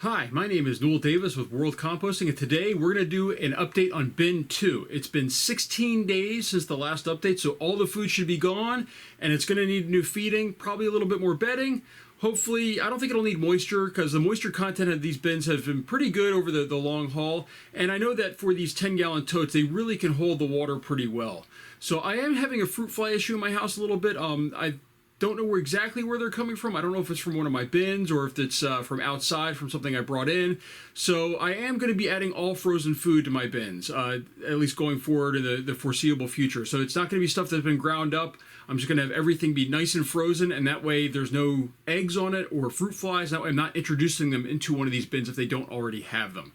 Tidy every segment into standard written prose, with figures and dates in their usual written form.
Hi, my name is Noel Davis with World Composting, and today we're going to do an update on bin 2. It's been 16 days since the last update, so all the food should be gone, and it's going to need new feeding, probably a little bit more bedding. Hopefully, I don't think it'll need moisture, because the moisture content of these bins has been pretty good over the long haul, and I know that for these 10-gallon totes, they really can hold the water pretty well. So I am having a fruit fly issue in my house a little bit. I don't know exactly where they're coming from. I don't know if it's from one of my bins or if it's from outside, from something I brought in. So I am going to be adding all frozen food to my bins, at least going forward in the foreseeable future. So it's not going to be stuff that's been ground up. I'm just going to have everything be nice and frozen, and that way there's no eggs on it or fruit flies. That way I'm not introducing them into one of these bins if they don't already have them.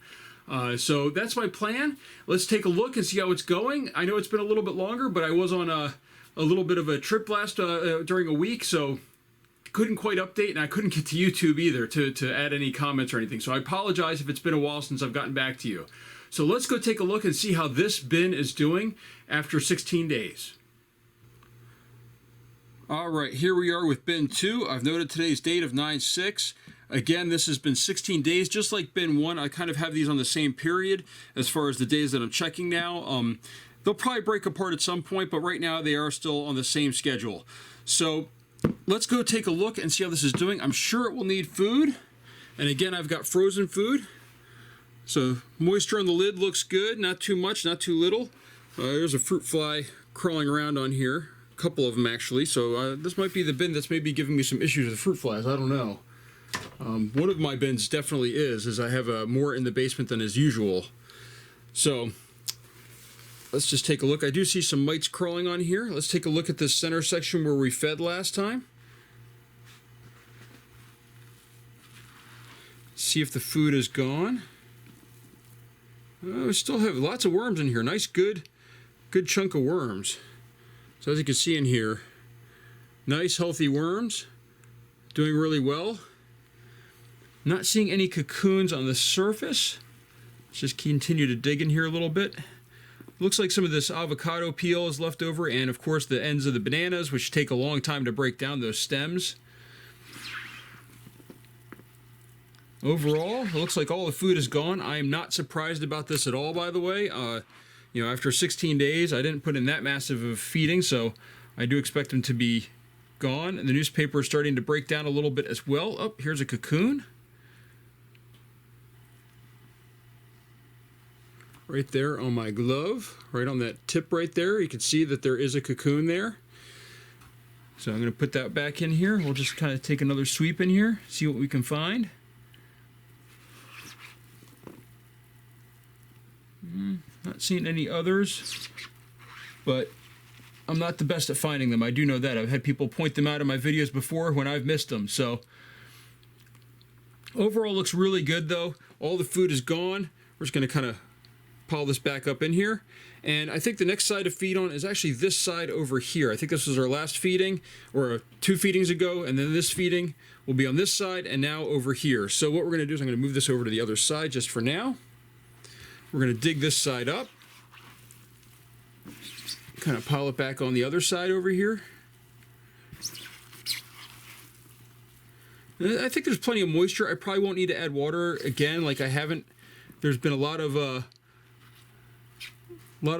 So that's my plan. Let's take a look and see how it's going. I know it's been a little bit longer, but I was on a little bit of a trip last during a week, so couldn't quite update, and I couldn't get to YouTube either to add any comments or anything. So I apologize if it's been a while since I've gotten back to you. So let's go take a look and see how this bin is doing after 16 days. All right, here we are with bin 2. I've noted today's date of 9/6. Again, this has been 16 days, just like bin 1. I kind of have these on the same period as far as the days that I'm checking now. They'll probably break apart at some point, but right now they are still on the same schedule. So let's go take a look and see how this is doing. I'm sure it will need food. And again, I've got frozen food. So moisture on the lid looks good, not too much, not too little. There's a fruit fly crawling around on here, a couple of them actually. So this might be the bin that's maybe giving me some issues with fruit flies, I don't know. One of my bins definitely is I have more in the basement than is usual. So let's just take a look. I do see some mites crawling on here. Let's take a look at this center section where we fed last time. See if the food is gone. We still have lots of worms in here. Nice, good chunk of worms. So as you can see in here, nice healthy worms. Doing really well. Not seeing any cocoons on the surface. Let's just continue to dig in here a little bit. Looks like some of this avocado peel is left over, and of course the ends of the bananas, which take a long time to break down those stems. Overall, it looks like all the food is gone. I am not surprised about this at all, by the way. After 16 days, I didn't put in that massive of feeding, so I do expect them to be gone. And the newspaper is starting to break down a little bit as well. Oh, here's a cocoon. Right there on my glove, right on that tip right there, you can see that there is a cocoon there. So I'm going to put that back in here. We'll just kind of take another sweep in here, see what we can find. Not seeing any others, but I'm not the best at finding them. I do know that. I've had people point them out in my videos before when I've missed them. So overall looks really good though. All the food is gone. We're just going to kind of pile this back up in here, and I think the next side to feed on is actually this side over here. I think this was our last feeding, or 2 feedings ago, and then this feeding will be on this side and now over here. So what we're going to do is I'm going to move this over to the other side just for now. We're going to dig this side up, kind of pile it back on the other side over here. And I think there's plenty of moisture. I probably won't need to add water again, like I haven't. There's been a lot of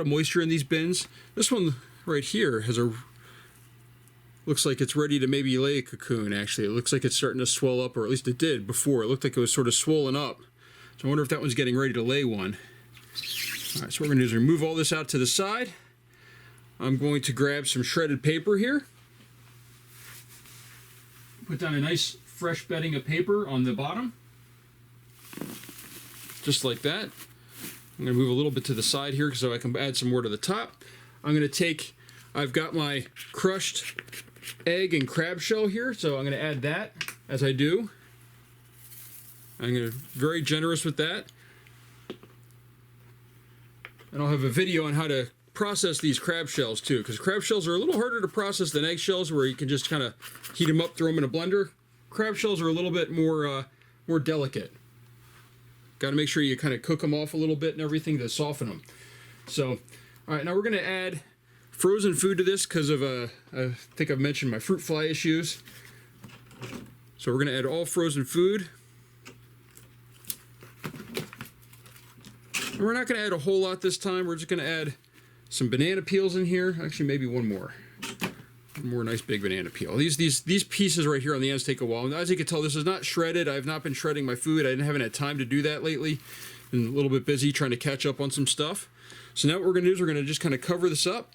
moisture in these bins. This one right here has looks like it's ready to maybe lay a cocoon. Actually, it looks like it's starting to swell up, or at least it did before. It looked like it was sort of swollen up. So I wonder if that one's getting ready to lay one. All right, so what we're going to do is remove all this out to the side. I'm going to grab some shredded paper here. Put down a nice fresh bedding of paper on the bottom. Just like that. I'm going to move a little bit to the side here so I can add some more to the top. I'm going to I've got my crushed egg and crab shell here, so I'm going to add that as I do. I'm going to be very generous with that. And I'll have a video on how to process these crab shells too, because crab shells are a little harder to process than egg shells, where you can just kind of heat them up, throw them in a blender. Crab shells are a little bit more delicate. Got to make sure you kind of cook them off a little bit and everything to soften them. So, all right, now we're going to add frozen food to this because of, I think I've mentioned my fruit fly issues. So we're going to add all frozen food. And we're not going to add a whole lot this time. We're just going to add some banana peels in here. Actually, maybe one more. One more nice big banana peel. These pieces right here on the ends take a while. And as you can tell, this is not shredded. I've not been shredding my food. I haven't had time to do that lately. Been a little bit busy trying to catch up on some stuff. So now what we're going to do is we're going to just kind of cover this up.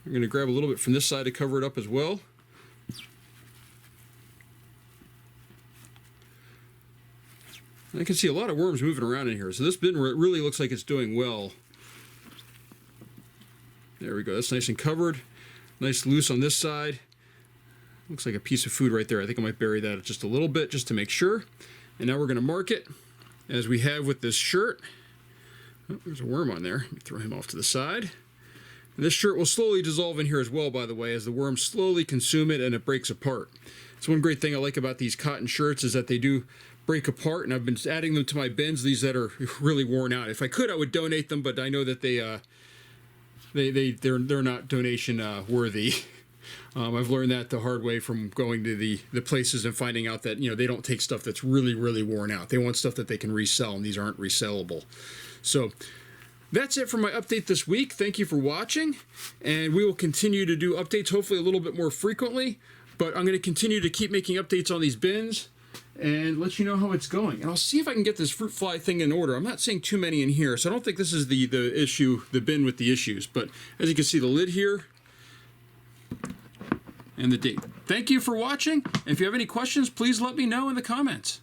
I'm going to grab a little bit from this side to cover it up as well. I can see a lot of worms moving around in here. So this bin really looks like it's doing well. There we go. That's nice and covered. Nice loose on this side. Looks like a piece of food right there. I think I might bury that just a little bit just to make sure. And now we're going to mark it as we have with this shirt. Oh, there's a worm on there. Let me throw him off to the side. And this shirt will slowly dissolve in here as well, by the way, as the worms slowly consume it and it breaks apart. It's one great thing I like about these cotton shirts is that they do break apart, and I've been adding them to my bins, these that are really worn out. If I could, I would donate them, but I know that they're not donation worthy. I've learned that the hard way from going to the places and finding out that, you know, they don't take stuff that's really, really worn out. They want stuff that they can resell, and these aren't resellable. So that's it for my update this week. Thank you for watching, and we will continue to do updates, hopefully a little bit more frequently, but I'm going to continue to keep making updates on these bins and let you know how it's going. And I'll see if I can get this fruit fly thing in order. I'm not seeing too many in here, so I don't think this is the issue, the bin with the issues. But as you can see, the lid here and the date. Thank you for watching. And if you have any questions, please let me know in the comments.